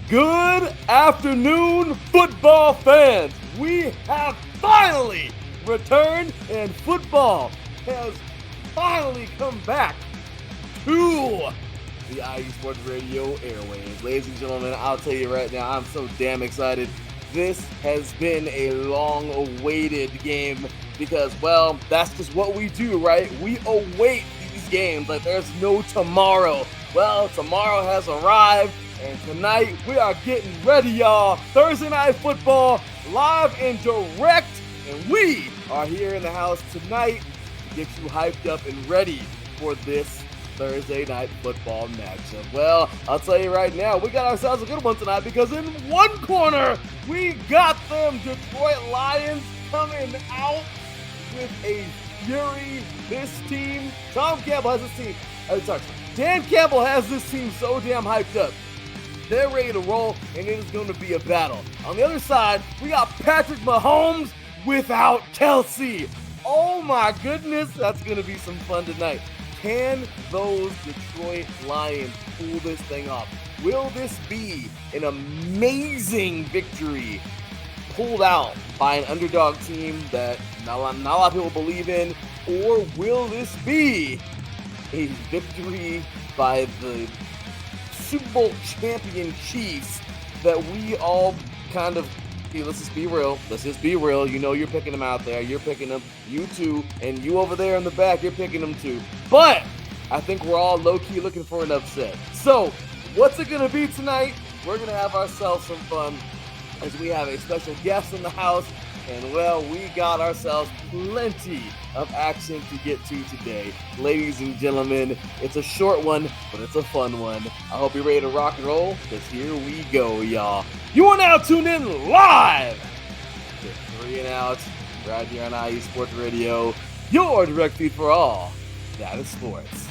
Good afternoon, football fans. We have finally returned, and football has finally come back to the IE Sports Radio airwaves. Ladies and gentlemen, I'll tell you right now, I'm so damn excited. This has been a long-awaited game because, well, that's just what we do, right? We await these games like there's no tomorrow. Well, tomorrow has arrived, and tonight we are getting ready, y'all. Thursday Night Football, live and direct, and we are here in the house tonight to get you hyped up and ready for this Thursday Night Football matchup. Well, I'll tell you right now, we got ourselves a good one tonight because in one corner, we got them Detroit Lions coming out with a fury. This team, Dan Campbell has this team so damn hyped up. They're ready to roll, and it is going to be a battle. On the other side, we got Patrick Mahomes without Kelsey. Oh my goodness, that's going to be some fun tonight. Can those Detroit Lions pull this thing off? Will this be an amazing victory pulled out by an underdog team that not a lot of people believe in? Or will this be a victory by the Super Bowl champion Chiefs that we all kind of, let's just be real. You know you're picking them out there. You're picking them. You too. And you over there in the back, you're picking them too. But I think we're all low-key looking for an upset. So what's it going to be tonight? We're going to have ourselves some fun as we have a special guest in the house. And, well, we got ourselves plenty of action to get to today. Ladies and gentlemen, it's a short one, but it's a fun one. I hope you're ready to rock and roll, because here we go, y'all. You are now tuned in live to 3 and Out, right here on IE Sports Radio, your direct feed for all that is sports.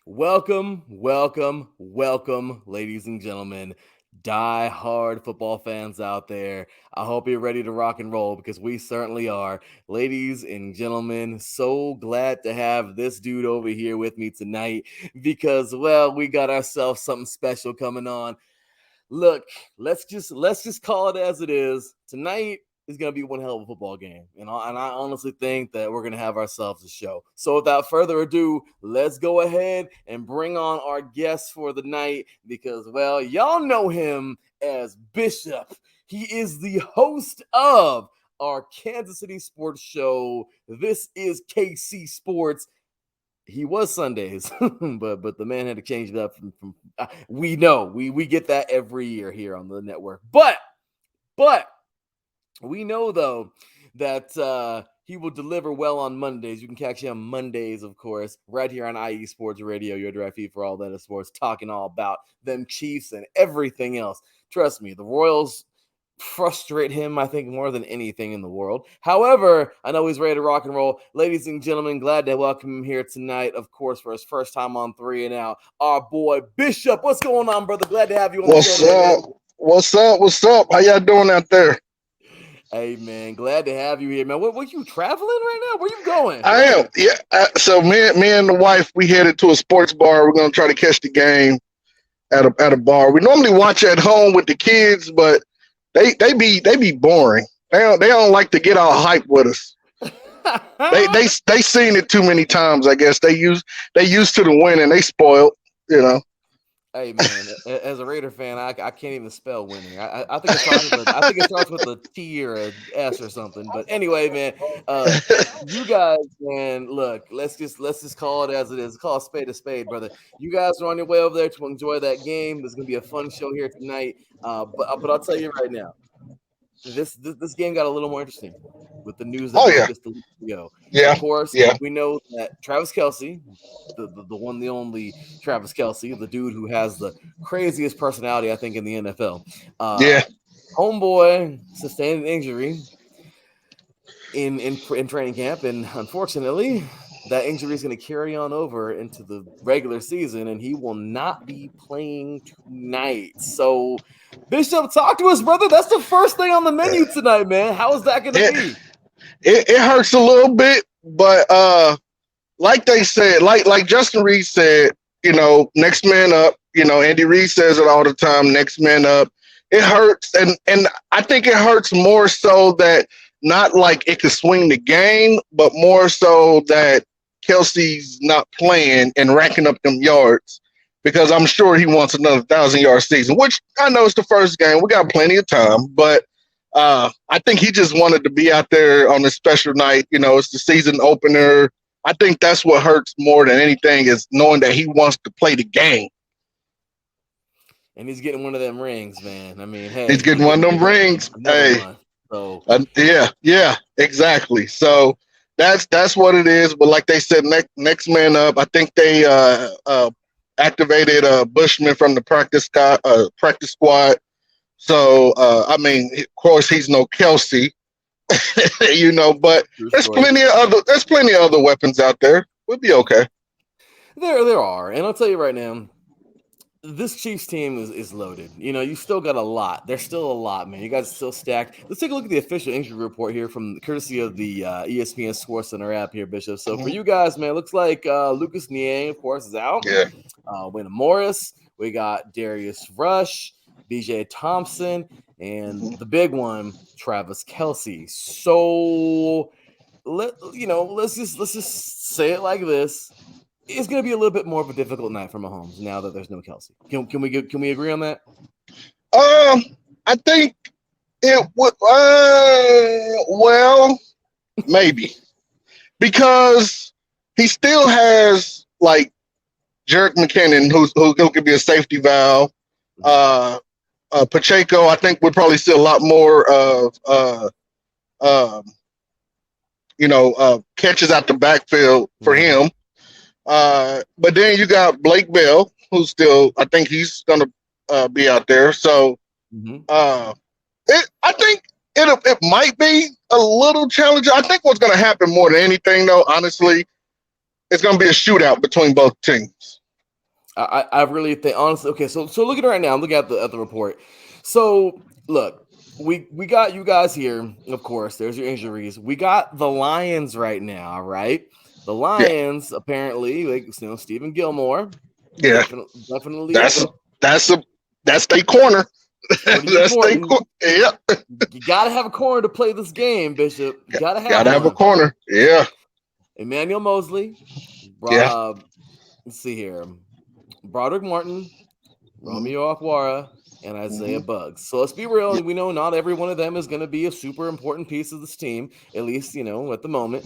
Welcome, ladies and gentlemen, die-hard football fans out there. I hope you're ready to rock and roll because we certainly are. Ladies and gentlemen, so glad to have this dude over here with me tonight because, well, we got ourselves something special coming on. Look, let's just call it as it is. Tonight is going to be one hell of a football game. And I honestly think that we're going to have ourselves a show. So without further ado, let's go ahead and bring on our guest for the night because, well, y'all know him as Bishop. He is the host of our Kansas City sports show. This is KC Sports. He was Sundays, but the man had to change it up from we know. We get that every year here on the network. But we know, though, that he will deliver well on Mondays. You can catch him Mondays, of course, right here on IE Sports Radio, your direct feed for all that is sports, talking all about them Chiefs and everything else. Trust me, the Royals frustrate him, I think, more than anything in the world. However, I know he's ready to rock and roll. Ladies and gentlemen, glad to welcome him here tonight, of course, for his first time on 3 and Out. Our boy, Bishop. What's going on, brother? Glad to have you on the show. What's up? How y'all doing out there? Hey, man, glad to have you here, man. What you traveling right now? Where you going? I am. Yeah. So me and the wife, we headed to a sports bar. We're gonna try to catch the game at a bar. We normally watch at home with the kids, but they be boring. They don't like to get all hype with us. they seen it too many times. I guess they used to the win and they spoiled. You know. Hey man, as a Raider fan, I can't even spell winning. I think it starts with a T or a S or something. But anyway, man, you guys, man, look, let's just call it as it is. Call a spade, brother. You guys are on your way over there to enjoy that game. There's gonna be a fun show here tonight. But I'll tell you right now, this game got a little more interesting with the news that Oh broke yeah, just a week ago. yeah, Of course, yeah, we know that Travis Kelce, the one, the only Travis Kelce, the dude who has the craziest personality, I think, in the NFL. yeah. Homeboy sustained an injury in training camp, and unfortunately, that injury is going to carry on over into the regular season, and he will not be playing tonight. So, Bishop, talk to us, brother. That's the first thing on the menu tonight, man. How is that going to It, be? it hurts a little bit, but like they said, like Justin Reed said, next man up. Andy Reid says it all the time. Next man up. It hurts, and I think it hurts more so that not like it could swing the game, but more so that Kelsey's not playing and racking up them yards, because I'm sure he wants another 1,000-yard season, which I know it's the first game. We got plenty of time, but I think he just wanted to be out there on this special night. It's the season opener. I think that's what hurts more than anything, is knowing that he wants to play the game. And he's getting one of them rings, man. I mean, hey, he's getting one of them rings. Hey, so yeah, exactly. So that's what it is. But like they said, next man up. I think they activated Bushman from the practice squad. So I mean, of course, he's no Kelsey, But there's plenty of other weapons out there. We'll be okay. There are, and I'll tell you right now, this Chiefs team is loaded. You still got a lot. There's still a lot, man. You guys are still stacked. Let's take a look at the official injury report here from courtesy of the ESPN Sports Center app here, Bishop. So for you guys, man, it looks like Lucas Niang, of course, is out. Yeah. Wyndham Morris. We got Darius Rush, BJ Thompson, and the big one, Travis Kelce. So let's just say it like this. It's going to be a little bit more of a difficult night for Mahomes now that there's no Kelce. Can we agree on that? I think it would. Well, maybe, because he still has like Jerick McKinnon, who could be a safety valve. Pacheco, I think, would probably see a lot more of catches out the backfield for him. But then you got Blake Bell, who's still, I think he's going to be out there. So I think it might be a little challenging. I think what's going to happen more than anything, though, honestly, it's going to be a shootout between both teams. I really think, honestly, okay, so look at it right now. Look at the report. So, look, we got you guys here, of course. There's your injuries. We got the Lions right now, right? The Lions, apparently, like Stephen Gilmore. Yeah, definitely. That's their corner. That's their corner. Yeah. You gotta have a corner to play this game, Bishop. You gotta have a corner. Yeah. Emmanuel Mosley. Let's see here. Broderick Martin, Romeo Okwara, and Isaiah Buggs. So let's be real. We know not every one of them is going to be a super important piece of this team, at least, at the moment.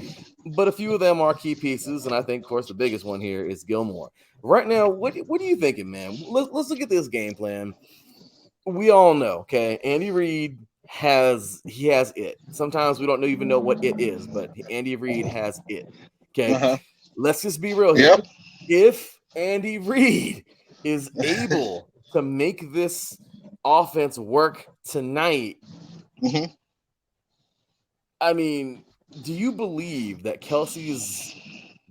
But a few of them are key pieces, and I think, of course, the biggest one here is Gilmore. Right now, what are you thinking, man? Let's look at this game plan. We all know, okay, Andy Reid has it. Sometimes we don't even know what it is, but Andy Reid has it, okay? Let's just be real here. If Andy Reid is able to make this offense work tonight, I mean, do you believe that Kelsey's?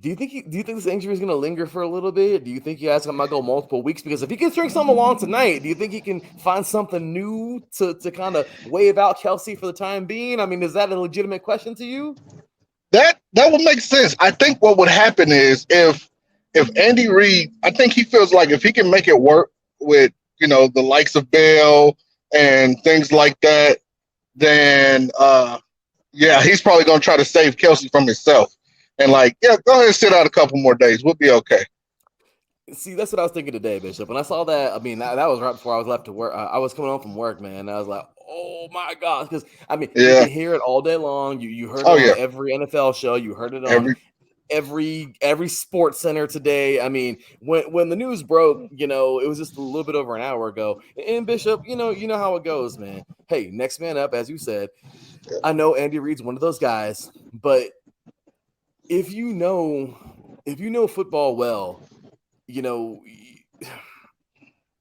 Do you think this injury is going to linger for a little bit? Do you think you guys might go multiple weeks? Because if he can string something along tonight, do you think he can find something new to kind of wave out Kelce for the time being? I mean, is that a legitimate question to you? That would make sense. I think what would happen is if Andy Reid, I think he feels like if he can make it work with the likes of Bell and things like that, then he's probably going to try to save Kelce from himself. And go ahead and sit out a couple more days. We'll be okay. See, that's what I was thinking today, Bishop. When I saw that, I mean, that was right before I was left to work. I was coming home from work, man. And I was like, oh, my gosh. Because, I mean, you can hear it all day long. You heard it on every NFL show. You heard it on every sports center today. I mean, when the news broke, it was just a little bit over an hour ago. And Bishop, you know how it goes, man. Hey, next man up, as you said. I know Andy Reid's one of those guys, but if you know football well,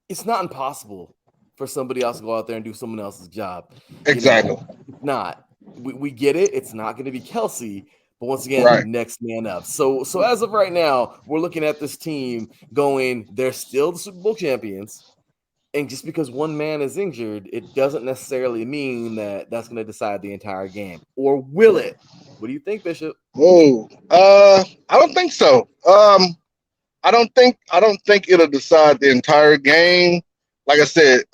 it's not impossible for somebody else to go out there and do someone else's job. Exactly. It's not. We get it. It's not going to be Kelsey, but once again, next man up. So as of right now, we're looking at this team going, they're still the Super Bowl champions. And just because one man is injured, it doesn't necessarily mean that that's going to decide the entire game. Or will it? What do you think, Bishop? Oh, I don't think so. I don't think it'll decide the entire game. Like I said,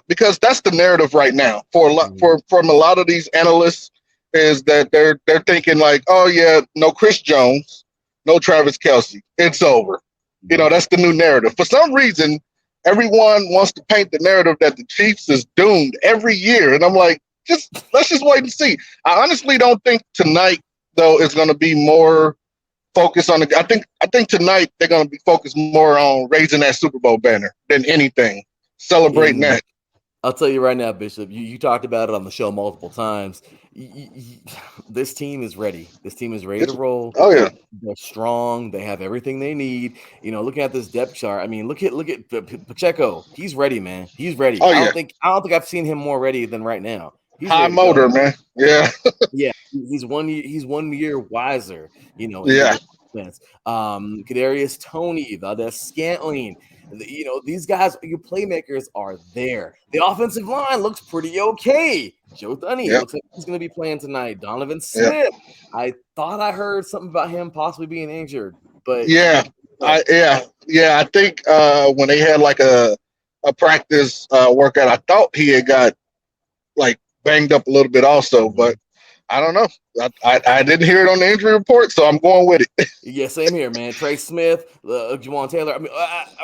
because that's the narrative right now for a lot from a lot of these analysts is that they're thinking like, oh yeah, no Chris Jones, no Travis Kelce, it's over. That's the new narrative. For some reason, everyone wants to paint the narrative that the Chiefs is doomed every year, and I'm like, let's just wait and see. I honestly don't think tonight though is going to be more focused on I think tonight they're going to be focused more on raising that Super Bowl banner than anything, celebrating that. I'll tell you right now, Bishop, you talked about it on the show multiple times. This team is ready. This team is ready to roll. Oh yeah, they're strong. They have everything they need. Looking at this depth chart, I mean, look at Pacheco. He's ready, man. He's ready. Oh, I don't think I've seen him more ready than right now. He's high motor, man. Yeah. Yeah. He's 1 year wiser. Yeah. Kadarius Toney, Valdez Scantling. These guys, your playmakers are there. The offensive line looks pretty okay. Joe Thuney looks like he's going to be playing tonight. Donovan Smith. I thought I heard something about him possibly being injured, but I think when they had like a practice workout, I thought he had got like banged up a little bit also, but I don't know. I didn't hear it on the injury report, so I'm going with it. Yeah, same here, man. Trey Smith, Juwan Taylor. I mean,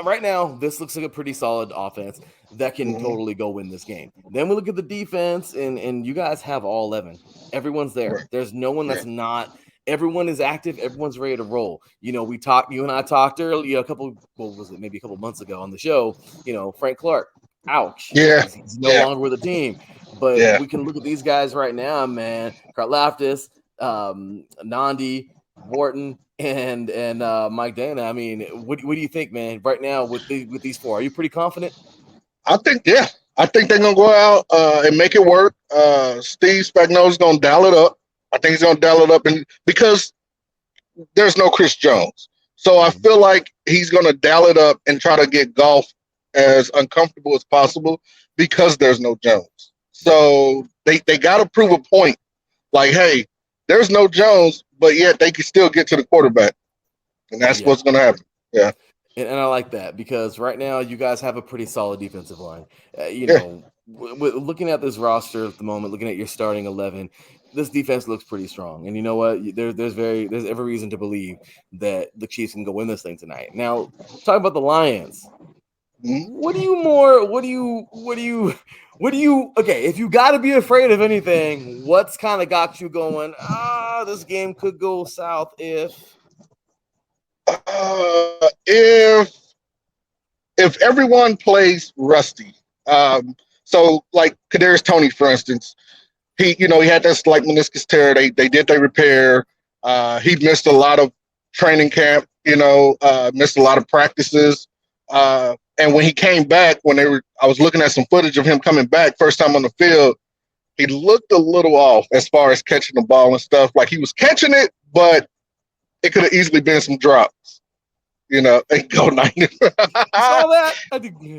right now, this looks like a pretty solid offense that can totally go win this game. Then we look at the defense, and you guys have all 11. Everyone's there. Right. There's no one that's not. Everyone is active. Everyone's ready to roll. You and I talked earlier, maybe a couple months ago on the show. Frank Clark, ouch. Yeah. He's no longer with the team. But we can look at these guys right now, man. Karlaftis, Nandi, Wharton, and Mike Dana. I mean, what do you think, man? Right now with these four, are you pretty confident? I think they're gonna go out and make it work. Steve Spagnuolo's gonna dial it up. I think he's gonna dial it up, and because there's no Chris Jones, so I feel like he's gonna dial it up and try to get Goff as uncomfortable as possible because there's no Jones. So they got to prove a point, like, hey, there's no Jones, but yet they can still get to the quarterback, and that's what's going to happen. Yeah, and I like that because right now you guys have a pretty solid defensive line. Looking at this roster at the moment, looking at your starting 11, this defense looks pretty strong. And you know what? There's every reason to believe that the Chiefs can go win this thing tonight. Now, talking about the Lions. Okay, if you got to be afraid of anything, what's kind of got you going, this game could go south if everyone plays rusty. So like Kadarius Toney, for instance, he had that slight meniscus tear. They did their repair. He missed a lot of training camp, missed a lot of practices. And when he came back, I was looking at some footage of him coming back first time on the field, he looked a little off as far as catching the ball and stuff. Like he was catching it, but it could have easily been some drops. And go Niners. Saw that?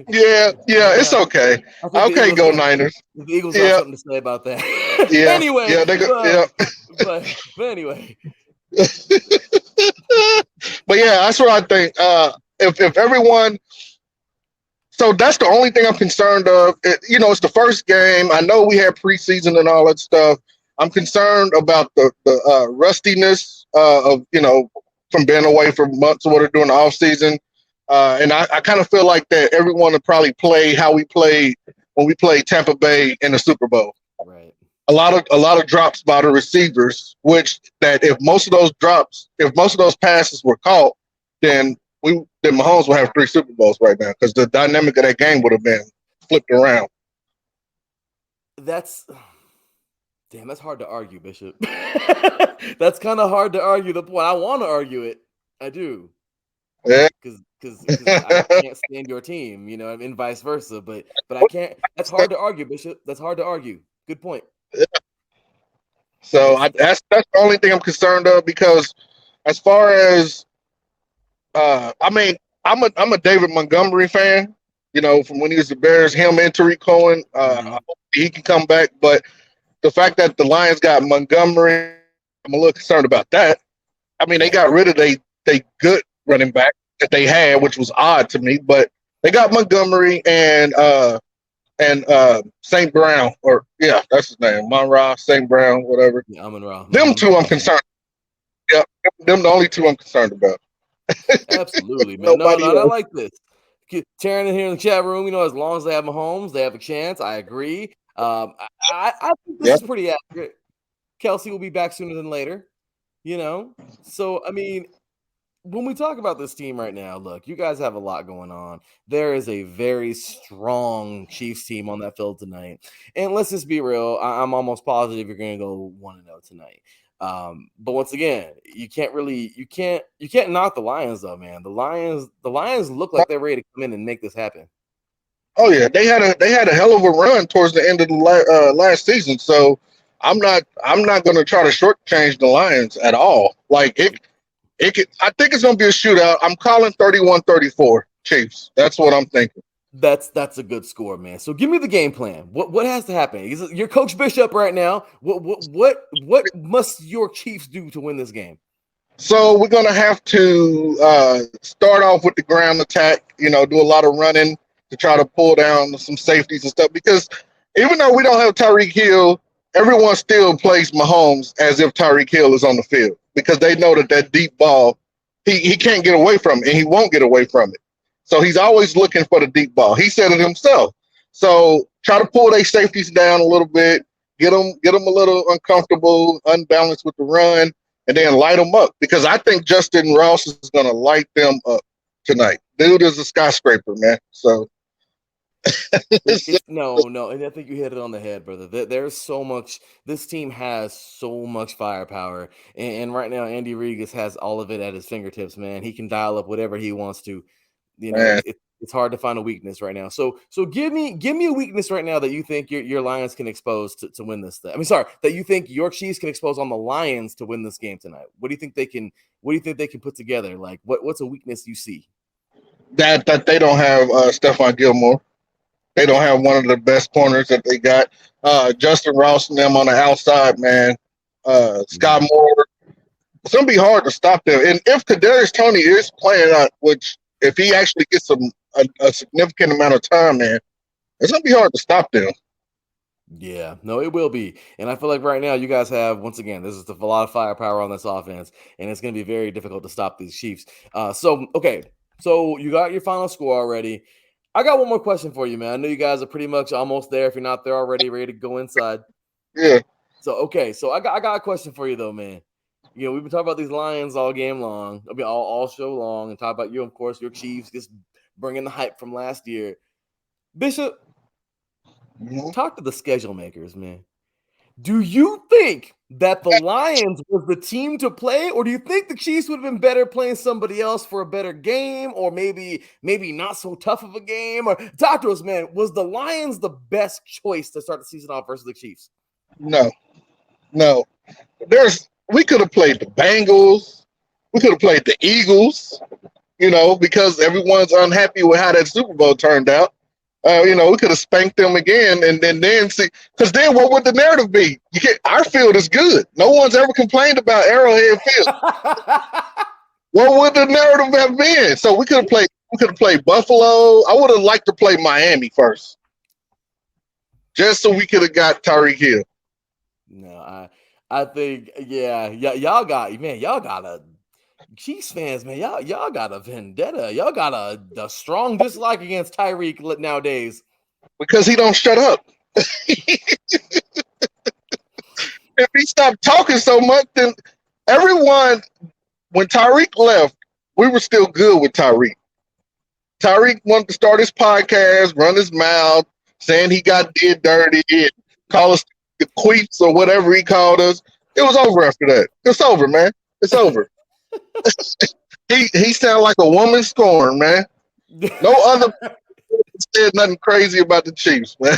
Yeah, it's okay. Okay, go Niners. The Eagles have something to say about that. Yeah. Anyway. Yeah, but anyway. But yeah, that's what I think. If everyone, so that's the only thing I'm concerned of. It's the first game. I know we had preseason and all that stuff. I'm concerned about the rustiness of from being away for months or what during the off season. And I kind of feel like that everyone will probably play how we played when we played Tampa Bay in the Super Bowl. Right. a lot of drops by the receivers, which that if most of those passes were caught, then Mahomes will have 3 Super Bowls right now because the dynamic of that game would have been flipped around. That's that's hard to argue, Bishop. That's kind of hard to argue the point. I want to argue it. I do. Yeah. Because I can't stand your team, and vice versa. But I can't. That's hard to argue, Bishop. That's hard to argue. Good point. Yeah. So that's the only thing I'm concerned of because as far as I mean, I'm a David Montgomery fan. From when he was the Bears, him and Tariq Cohen. I hope he can come back, but the fact that the Lions got Montgomery, I'm a little concerned about that. I mean, they got rid of they good running back that they had, which was odd to me, but they got Montgomery and St. Brown, or that's his name, Monra, St. Brown, whatever. Yeah, Amon-Ra. Them two I'm concerned. Yeah, them the only two I'm concerned about. Absolutely, man. No, I like this. Tearing in here in the chat room, as long as they have Mahomes, they have a chance. I agree. I think this is pretty accurate. Kelsey will be back sooner than later, So, I mean, when we talk about this team right now, look, you guys have a lot going on. There is a very strong Chiefs team on that field tonight. And let's just be real. I'm almost positive you're going to go 1-0 tonight. But once again, you can't knock the Lions though, man. The Lions look like they're ready to come in and make this happen. Oh yeah, they had a hell of a run towards the end of the last season. So I'm not going to try to shortchange the Lions at all. Like it could, I think it's going to be a shootout. I'm calling 31-34 Chiefs. That's what I'm thinking. That's a good score, man. So give me the game plan. What has to happen? You're Coach Bishop right now. What must your Chiefs do to win this game? So we're gonna have to start off with the ground attack. Do a lot of running to try to pull down some safeties and stuff. Because even though we don't have Tyreek Hill, everyone still plays Mahomes as if Tyreek Hill is on the field because they know that deep ball he can't get away from it and he won't get away from it. So he's always looking for the deep ball. He said it himself. So try to pull their safeties down a little bit, get them a little uncomfortable, unbalanced with the run, and then light them up. Because I think Justin Ross is going to light them up tonight. Dude is a skyscraper, man. So no, and I think you hit it on the head, brother. There's so much. This team has so much firepower, and right now Andy Reid has all of it at his fingertips, man. He can dial up whatever he wants to. It's hard to find a weakness right now. So give me a weakness right now that you think your Lions can expose to win this thing. I mean, sorry, that you think your Chiefs can expose on the Lions to win this game tonight. What do you think they can put together? Like what's a weakness you see? That they don't have Stephon Gilmore. They don't have one of the best corners that they got. Justin Ross and them on the outside, man. Scott Moore. It's gonna be hard to stop them. And if Kadarius Toney is playing out, which if he actually gets a significant amount of time, man, it's going to be hard to stop them. Yeah, no, it will be. And I feel like right now you guys have, once again, this is a lot of firepower on this offense, and it's going to be very difficult to stop these Chiefs. So you got your final score already. I got one more question for you, man. I know you guys are pretty much almost there. If you're not there already, ready to go inside. Yeah. So I got a question for you, though, man. We've been talking about these Lions all game long. I mean, all show long, and talk about you, of course, your Chiefs, just bringing the hype from last year. Bishop, talk to the schedule makers, man. Do you think that the Lions was the team to play, or do you think the Chiefs would have been better playing somebody else for a better game, or maybe not so tough of a game? Or talk to us, man. Was the Lions the best choice to start the season off versus the Chiefs? No. We could have played the Bengals. We could have played the Eagles, because everyone's unhappy with how that Super Bowl turned out. We could have spanked them again and then see. Because then what would the narrative be? Our field is good. No one's ever complained about Arrowhead Field. What would the narrative have been? So we could have played Buffalo. I would have liked to play Miami first, just so we could have got Tyreek Hill. No, I think, y'all got a Chiefs fans, man. Y'all got a vendetta. Y'all got a strong dislike against Tyreek nowadays because he don't shut up. if he stopped talking so much, then everyone, when Tyreek left, we were still good with Tyreek. Tyreek wanted to start his podcast, run his mouth, saying he got did dirty, and call us the queefs or whatever he called us. It was over after that. It's over, man. It's over. he sounded like a woman scorned, man. No other said nothing crazy about the Chiefs, man.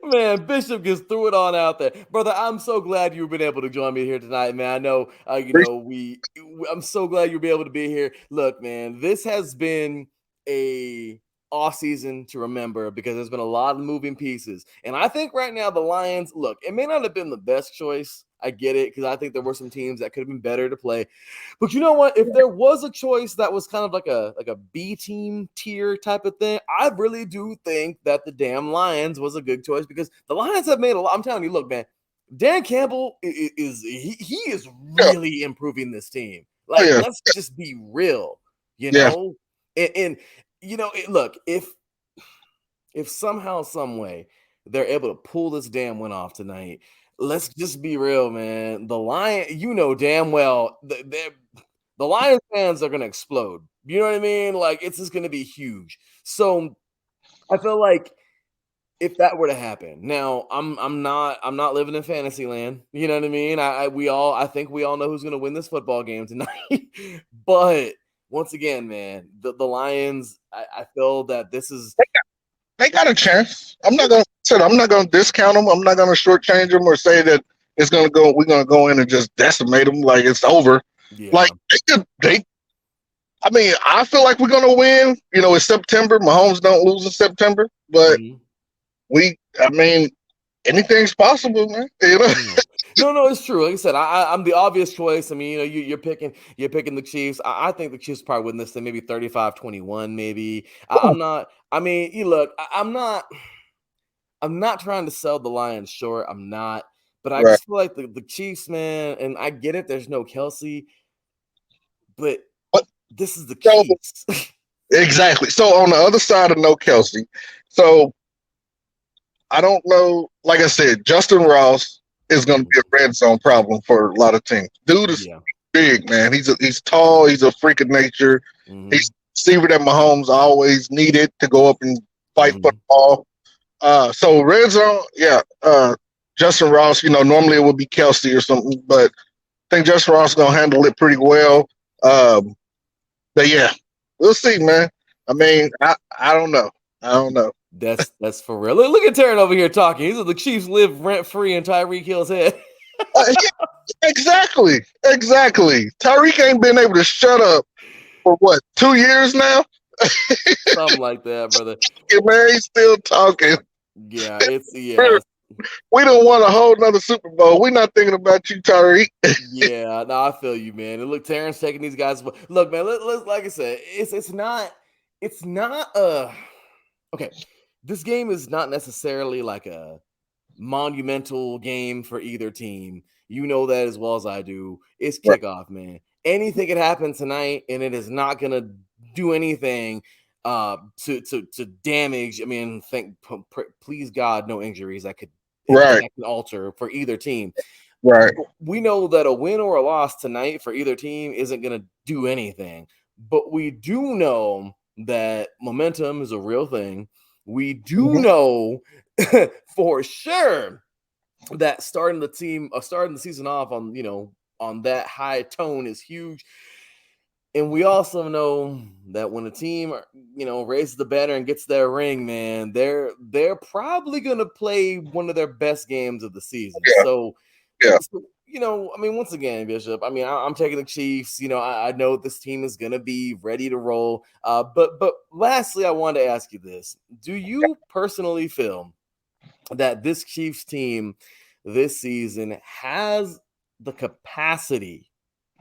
Man, Bishop just threw it on out there, brother. I'm so glad you've been able to join me here tonight, man. I know, I'm so glad you'll be able to be here. Look, man, this has been a off season to remember because there's been a lot of moving pieces, and I think right now the Lions. Look, it may not have been the best choice. I get it because I think there were some teams that could have been better to play. But you know what? If there was a choice that was kind of like a B team tier type of thing, I really do think that the damn Lions was a good choice because the Lions have made a lot. I'm telling you, look, man, Dan Campbell is really improving this team. Like, let's just be real, you know? And you know, look, if somehow, some way they're able to pull this damn win off tonight, let's just be real, man. The Lion, you know damn well, the Lions fans are gonna explode. You know what I mean? Like it's just gonna be huge. So I feel like if that were to happen, now I'm not living in fantasy land. You know what I mean? I think we all know who's gonna win this football game tonight. But once again, man, the Lions, I feel that this is they got a chance. I'm not gonna discount them. I'm not gonna shortchange them or say that we're gonna go in and just decimate them like it's over. Yeah. Like I mean, I feel like we're gonna win. You know, it's September. Mahomes don't lose in September, but I mean, anything's possible, man. You know. No, it's true. Like I said, I'm the obvious choice. I mean, you know, you're picking the Chiefs. I think the Chiefs probably win this thing, maybe 35-21, maybe. I'm not. I mean, you look. I'm not trying to sell the Lions short. I'm not. But I just feel like the Chiefs, man, and I get it. There's no Kelsey, but this is the Chiefs. Exactly. So on the other side of no Kelsey, so I don't know. Like I said, Justin Ross is going to be a red zone problem for a lot of teams. Dude is big, man. He's tall. He's a freak of nature. He's the receiver that Mahomes always needed to go up and fight for the ball. So red zone, Justin Ross, you know, normally it would be Kelsey or something, but I think Justin Ross is going to handle it pretty well. But yeah, we'll see, man. I mean, I don't know. That's for real. Look at Taryn over here talking. He's the Chiefs live rent free in Tyreek Hill's head. Exactly. Tyreek ain't been able to shut up for what, 2 years now? Something like that, brother. Yeah, man, he's still talking. Yeah, we don't want a whole nother Super Bowl. We're not thinking about you, Tyreek. Yeah, no, I feel you, man. And look, Terrence taking these guys. Look, man, let's like I said, it's not okay. This game is not necessarily like a monumental game for either team. You know that as well as I do. It's kickoff, man. Anything could happen tonight, and it is not gonna do anything to damage. I mean, please God, no injuries that could alter for either team. Right. We know that a win or a loss tonight for either team isn't gonna do anything, but we do know that momentum is a real thing. We do know for sure that starting the season off on that high tone is huge. And we also know that when a team, raises the banner and gets their ring, man, they're probably gonna play one of their best games of the season. Yeah. So, yeah. I mean, once again, Bishop, I mean, I'm taking the Chiefs. I know this team is going to be ready to roll. But lastly, I wanted to ask you this. Do you personally feel that this Chiefs team this season has the capacity,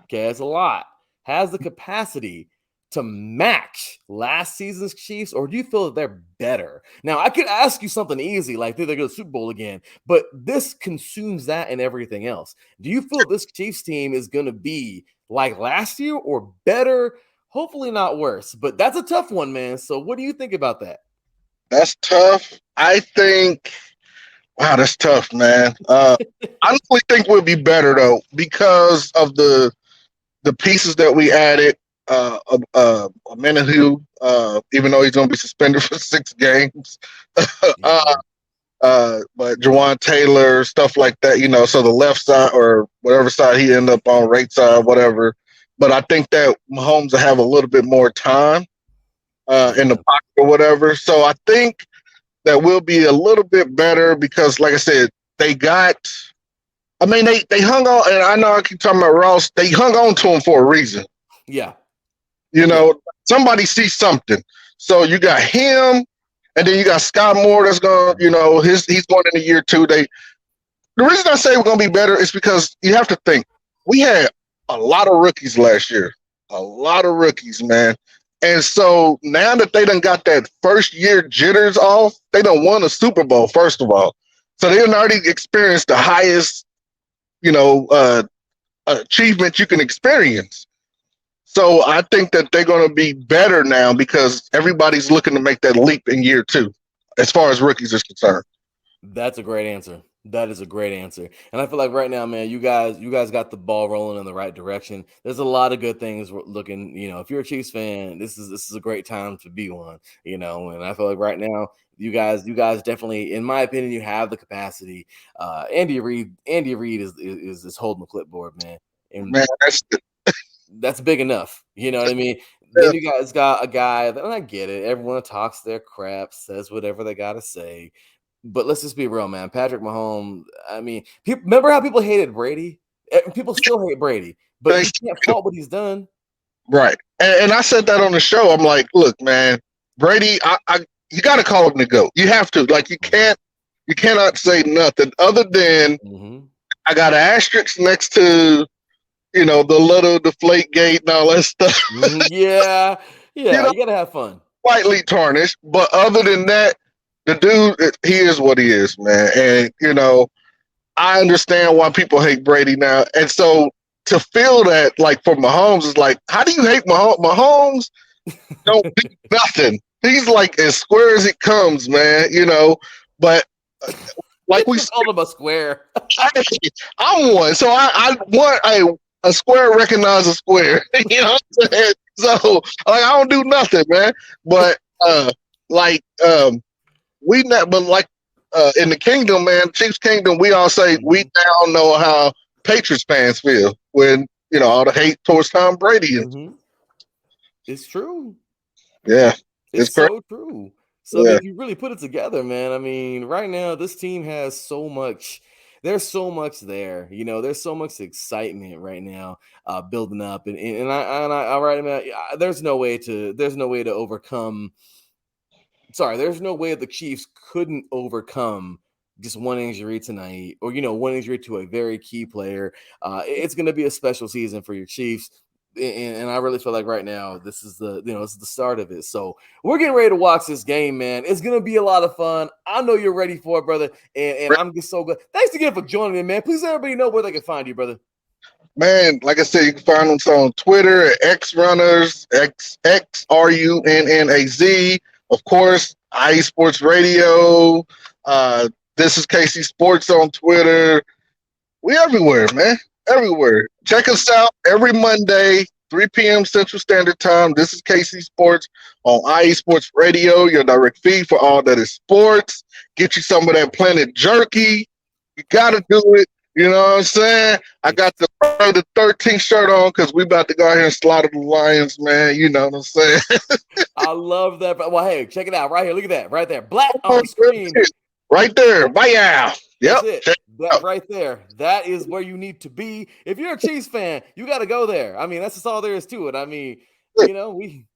it's a lot, has the capacity to match last season's Chiefs, or do you feel that they're better? Now, I could ask you something easy, like they're going to the Super Bowl again, but this consumes that and everything else. Do you feel this Chiefs team is going to be like last year or better? Hopefully not worse, but that's a tough one, man. So what do you think about that? That's tough. I think Wow, that's tough, man. I honestly think we'll be better though because of the pieces that we added. A minute who, even though he's going to be suspended for 6 games, uh, Yeah. but Jawan Taylor, stuff like that, so the left side or whatever side he ended up on, right side, whatever. But I think that Mahomes will have a little bit more time in the Yeah. pocket or whatever. So I think that we'll be a little bit better because, like I said, they got. I mean, they hung on, and I know I keep talking about Ross. They hung on to him for a reason. Yeah. You Yeah. know, somebody sees something. So you got him, and then you got Scott Moore. That's going. He's going into year 2. The reason I say we're going to be better is because you have to think we had a lot of rookies last year, a lot of rookies, man. And so now that they done got that first year jitters off, they done won a Super Bowl, first of all. So they done already experienced the highest, achievement you can experience. So I think that they're going to be better now because everybody's looking to make that leap in year 2, as far as rookies is concerned. That's a great answer. That is a great answer. And I feel like right now, man, you guys got the ball rolling in the right direction. There's a lot of good things looking, if you're a Chiefs fan, this is a great time to be one, and I feel like right now you guys definitely, in my opinion, you have the capacity. Andy Reid is holding the clipboard, man. And Man, that's big enough. You know what I mean? yeah, Then you guys got a guy that, and I get it. Everyone talks their crap, says whatever they got to say. But let's just be real, man. Patrick Mahomes, I mean, remember how people hated Brady? People still hate Brady, but you can't fault what he's done. right. And I said that on the show. I'm like, look, man, Brady, you got to call him the GOAT. You have to. Like, you cannot say nothing other than I got an asterisk next to, the little deflate gate and all that stuff. Yeah. You got to have fun. Slightly tarnished. But other than that, the dude, he is what he is, man. And, I understand why people hate Brady now. And so to feel that, like, for Mahomes, is like, how do you hate Mahomes? Mahomes don't do nothing. He's like as square as it comes, man, But like we called him a square. I'm one. So I want a square recognize a square. You know what I'm saying? So, like, I don't do nothing, man. But, we not, but like, in the kingdom, man, Chiefs Kingdom, we all say we now know how Patriots fans feel when all the hate towards Tom Brady. It's true. Yeah, it's so true. So yeah. if you really put it together, man, I mean, right now this team has so much. There's so much there, There's so much excitement right now, building up, and I right now, there's no way to overcome. Sorry, there's no way the Chiefs couldn't overcome just one injury tonight, or one injury to a very key player. It's going to be a special season for your Chiefs, and I really feel like right now this is this is the start of it. So we're getting ready to watch this game, man. It's going to be a lot of fun. I know you're ready for it, brother, and I'm just so good. Thanks again for joining me, man. Please let everybody know where they can find you, brother. Man, like I said, you can find us on Twitter at XRunners, XRUNNAZ. Of course, IE Sports Radio. This is KC Sports on Twitter. We everywhere, man. Everywhere. Check us out every Monday, 3 p.m. Central Standard Time. This is KC Sports on IE Sports Radio, your direct feed for all that is sports. Get you some of that Planet Jerky. You got to do it. You know what I'm saying? I got the 13th shirt on because we about to go out here and slaughter the Lions, man. You know what I'm saying? I love that. Well, hey, check it out right here. Look at that right there. Black on the screen. Right there. Bye. Yep. That right there. That is where you need to be. If you're a Chiefs fan, you got to go there. I mean, that's just all there is to it. I mean, we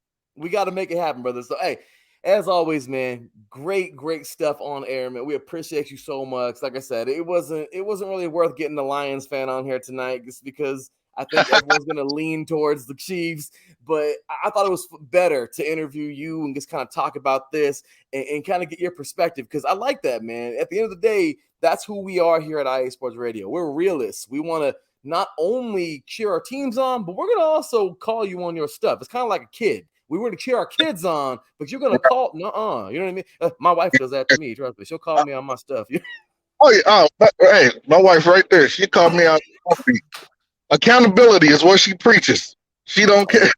got to make it happen, brother. So, hey, as always, man, great stuff on air, man. We appreciate you so much. Like I said, it wasn't really worth getting the Lions fan on here tonight just because I think everyone's going to lean towards the Chiefs. But I thought it was better to interview you and just kind of talk about this and kind of get your perspective because I like that, man. At the end of the day, that's who we are here at IA Sports Radio. We're realists. We want to not only cheer our teams on, but we're going to also call you on your stuff. It's kind of like a kid. We were to cheer our kids on, but you're going to call, you know what I mean? My wife does that to me. Trust me. She'll call me on my stuff. Oh yeah. Hey, my wife right there. She called me out. Accountability is what she preaches. She don't care.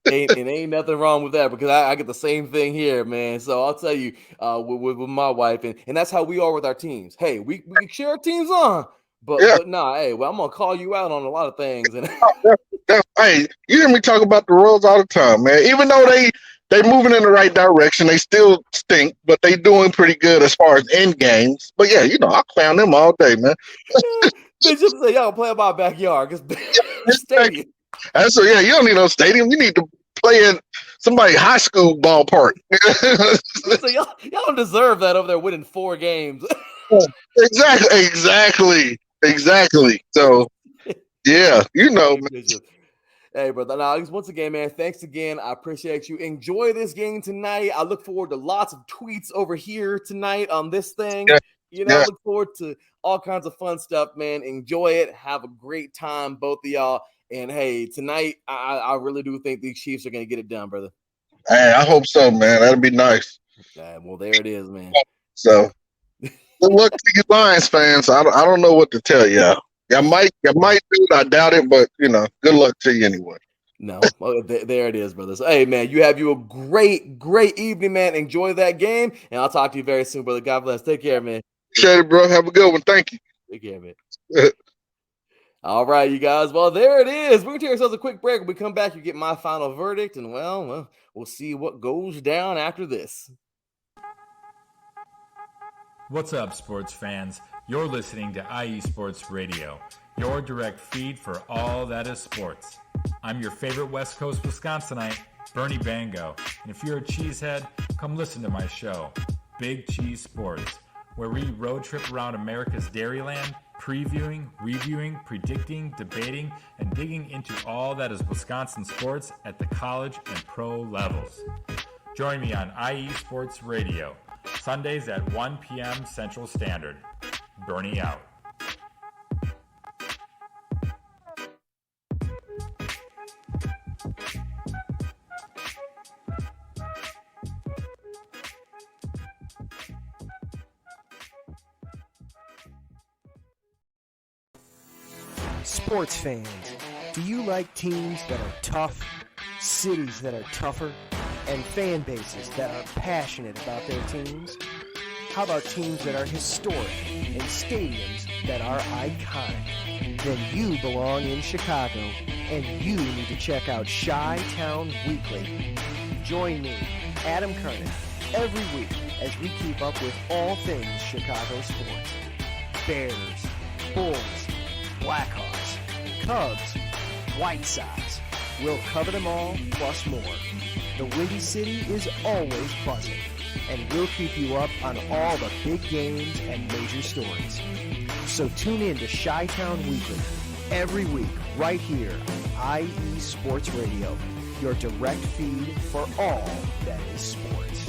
Ain't nothing wrong with that because I get the same thing here, man. So I'll tell you, with my wife, and that's how we are with our teams. Hey, we cheer our teams on, Yeah. but nah, hey, well, I'm gonna call you out on a lot of things. And Hey, you hear me talk about the Royals all the time, man. Even though they moving in the right direction, they still stink, but they doing pretty good as far as end games. But yeah, I clown them all day, man. Bishop say y'all play in my backyard because stadium. That's so yeah. You don't need no stadium. You need to play in somebody's high school ballpark. So y'all don't deserve that over there winning 4 games. Exactly. So yeah, man. Hey, brother. Now, once again, man, thanks again. I appreciate you. Enjoy this game tonight. I look forward to lots of tweets over here tonight on this thing. Yeah. Look forward to all kinds of fun stuff, man. Enjoy it. Have a great time, both of y'all. And hey, tonight, I really do think these Chiefs are going to get it done, brother. Hey, I hope so, man. That'd be nice. Well, there it is, man. So good luck to you Lions fans. I don't know what to tell you. You might do it. I doubt it, but good luck to you anyway. No, there it is, brother. So, hey, man, you have a great evening, man. Enjoy that game, and I'll talk to you very soon, brother. God bless. Take care, man. Appreciate it, bro. Have a good one. Thank you. Take care, man. All right, you guys. Well, there it is. We're going to take ourselves a quick break. When we come back, you get my final verdict, and well, we'll see what goes down after this. What's up, sports fans? You're listening to IE Sports Radio, your direct feed for all that is sports. I'm your favorite West Coast Wisconsinite, Bernie Bango, and if you're a cheesehead, come listen to my show, Big Cheese Sports, where we road trip around America's Dairyland, previewing, reviewing, predicting, debating, and digging into all that is Wisconsin sports at the college and pro levels. Join me on IE Sports Radio, Sundays at 1 p.m. Central Standard. Bernie out. Sports fans, do you like teams that are tough, cities that are tougher, and fan bases that are passionate about their teams? How about teams that are historic and stadiums that are iconic? Then you belong in Chicago, and you need to check out Chi-Town Weekly. Join me, Adam Kernan, every week as we keep up with all things Chicago sports. Bears, Bulls, Blackhawks, Cubs, White Sox. We'll cover them all, plus more. The Windy City is always buzzing, and we'll keep you up on all the big games and major stories. So tune in to Chi-Town Weekly every week right here on IE Sports Radio, your direct feed for all that is sports.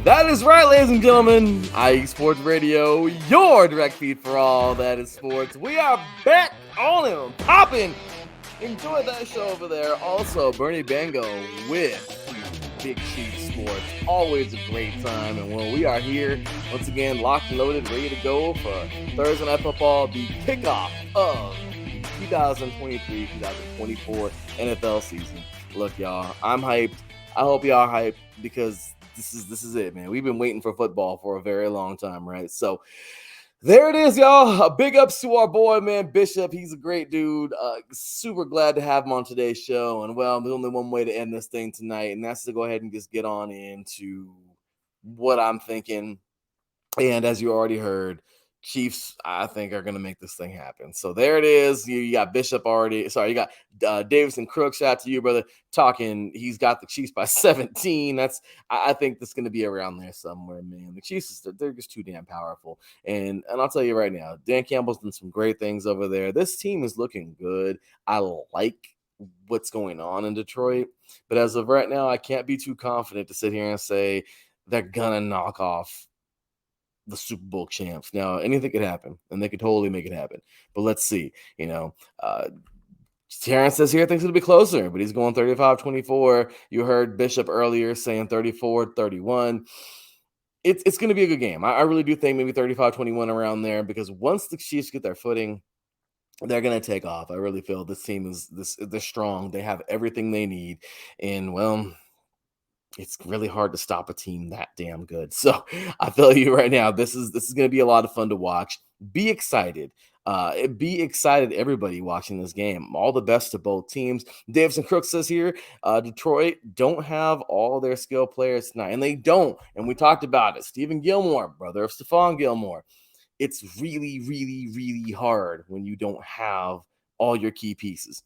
That is right, ladies and gentlemen. IE Sports Radio, your direct feed for all that is sports. We are back on and popping. Enjoy that show over there. Also, Bernie Bango with Big Cheese Sports. Always a great time. And when we are here, once again, locked and loaded, ready to go for Thursday Night Football, the kickoff of the 2023-2024 NFL season. Look, y'all, I'm hyped. I hope y'all are hyped because this is it, man. We've been waiting for football for a very long time, right? So there it is, y'all. Big ups to our boy, man, Bishop. He's a great dude. Super glad to have him on today's show. And, well, there's only one way to end this thing tonight, and that's to go ahead and just get on into what I'm thinking. And as you already heard, Chiefs, I think, are going to make this thing happen. So there it is. You got Bishop already. Sorry, you got Davis and Crook. Shout out to you, brother. Talking, he's got the Chiefs by 17. I think that's going to be around there somewhere, man. The Chiefs, they're just too damn powerful. And I'll tell you right now, Dan Campbell's done some great things over there. This team is looking good. I like what's going on in Detroit. But as of right now, I can't be too confident to sit here and say they're going to knock off the Super Bowl champs. Now, anything could happen, and they could totally make it happen. But let's see. Terrence says here thinks it'll be closer, but he's going 35-24. You heard Bishop earlier saying 34-31. it's going to be a good game. I really do think maybe 35-21 around there, because once the Chiefs get their footing, they're going to take off. I really feel this team they're strong. They have everything they need. And, well, it's really hard to stop a team that damn good. So I feel you right now. This is going to be a lot of fun to watch. Be excited. Be excited, everybody watching this game. All the best to both teams. Davison Crook says here, Detroit don't have all their skill players tonight, and they don't. And we talked about it. Stephen Gilmore, brother of Stephon Gilmore. It's really, really, really hard when you don't have all your key pieces.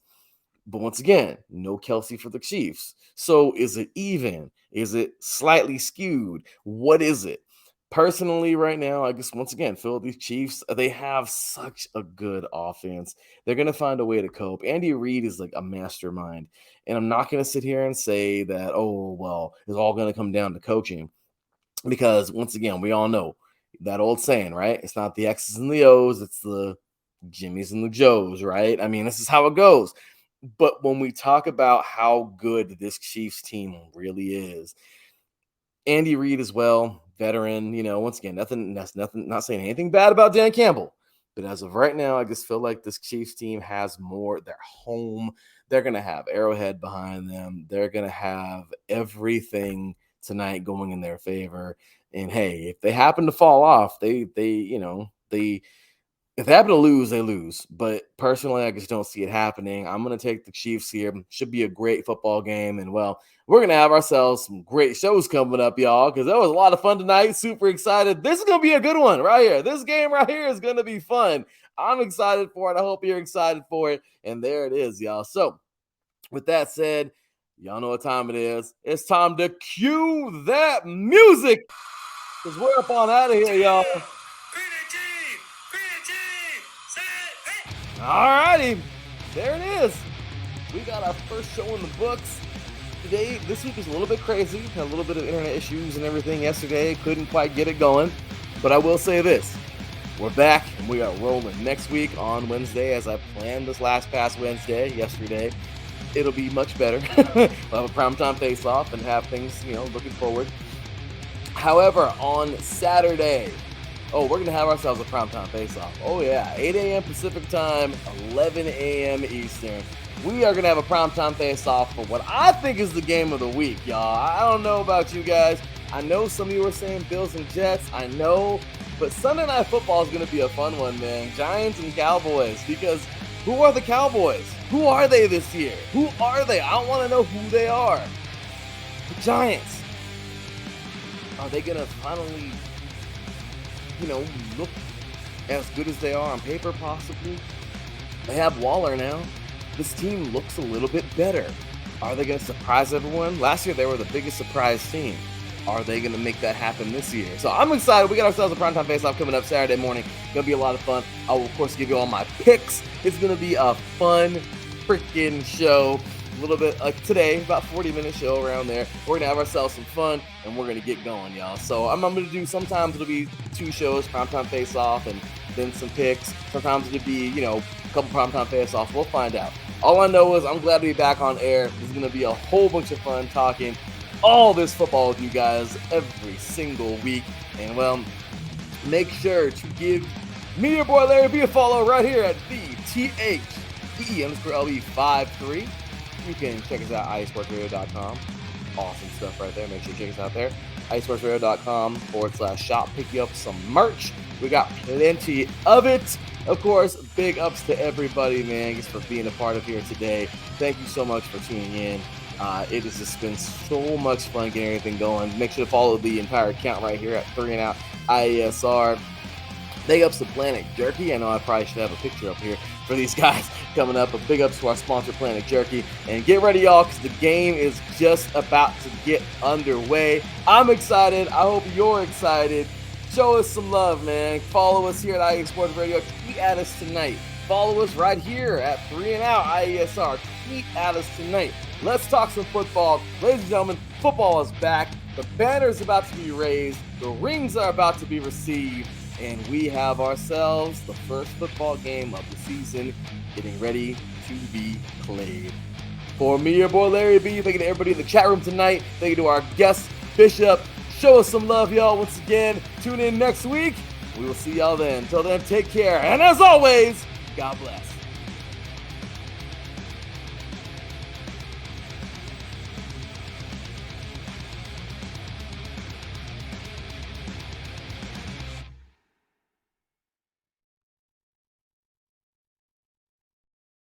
But once again, no Kelsey for the Chiefs. So is it even? Is it slightly skewed? What is it? Personally, right now, I guess once again, feel these Chiefs, they have such a good offense. They're going to find a way to cope. Andy Reid is like a mastermind. And I'm not going to sit here and say that, oh, well, it's all going to come down to coaching. Because once again, we all know that old saying, right? It's not the X's and the O's, it's the Jimmys and the Joes, right? I mean, this is how it goes. But when we talk about how good this Chiefs team really is, Andy Reid as well, veteran, once again, nothing, not saying anything bad about Dan Campbell. But as of right now, I just feel like this Chiefs team has more. They're home. They're going to have Arrowhead behind them. They're going to have everything tonight going in their favor. And hey, if they happen to fall off, if they happen to lose, they lose. But personally, I just don't see it happening. I'm going to take the Chiefs here. Should be a great football game. And, well, we're going to have ourselves some great shows coming up, y'all, because that was a lot of fun tonight. Super excited. This is going to be a good one right here. This game right here is going to be fun. I'm excited for it. I hope you're excited for it. And there it is, y'all. So, with that said, y'all know what time it is. It's time to cue that music, because we're up on out of here, y'all. All righty, there it is. We got our first show in the books. This week is a little bit crazy. Had a little bit of internet issues and everything yesterday. Couldn't quite get it going. But I will say this. We're back and we are rolling next week on Wednesday, as I planned this past Wednesday, yesterday. It'll be much better. We'll have a primetime face-off and have things, looking forward. However, on Saturday, we're going to have ourselves a primetime face-off. Oh, yeah. 8 a.m. Pacific time, 11 a.m. Eastern. We are going to have a primetime face-off for what I think is the game of the week, y'all. I don't know about you guys. I know some of you were saying Bills and Jets. I know. But Sunday Night Football is going to be a fun one, man. Giants and Cowboys. Because who are the Cowboys? Who are they this year? Who are they? I want to know who they are. The Giants. Are they going to finally look as good as they are on paper, possibly? They have Waller now. This team looks a little bit better. Are they going to surprise everyone? Last year, they were the biggest surprise team. Are they going to make that happen this year? So I'm excited. We got ourselves a primetime face-off coming up Saturday morning. Going to be a lot of fun. I will, of course, give you all my picks. It's going to be a fun freaking show. A little bit like today, about 40-minute show around there. We're going to have ourselves some fun, and we're going to get going, y'all. So I'm going to do, sometimes it'll be 2 shows, primetime face-off, and then some picks. Sometimes it'll be, a couple primetime face-offs. We'll find out. All I know is I'm glad to be back on air. There's going to be a whole bunch of fun talking all this football with you guys every single week. And, well, make sure to give me, your boy Larry B, a follow right here at DETvsKC_LE53. You can check us out at iSportsRadio.com. Awesome stuff right there. Make sure you check us out there. iSportsRadio.com/shop. Pick you up some merch. We got plenty of it. Of course, big ups to everybody, man, just for being a part of here today. Thank you so much for tuning in. It has just been so much fun getting everything going. Make sure to follow the entire account right here at 3 and Out IESR. Big ups to Planet Jerky. I know I probably should have a picture up here for these guys coming up. A big ups to our sponsor, Planet Jerky. And get ready, y'all, because the game is just about to get underway. I'm excited. I hope you're excited. Show us some love, man. Follow us here at IE Sports Radio. Tweet at us tonight. Follow us right here at 3 and Out IESR. Tweet at us tonight. Let's talk some football. Ladies and gentlemen, football is back. The banner is about to be raised. The rings are about to be received. And we have ourselves the first football game of the season getting ready to be played. For me, your boy Larry B, thank you to everybody in the chat room tonight. Thank you to our guest, Bishop. Show us some love, y'all. Once again, tune in next week. We will see y'all then. Until then, take care. And as always, God bless.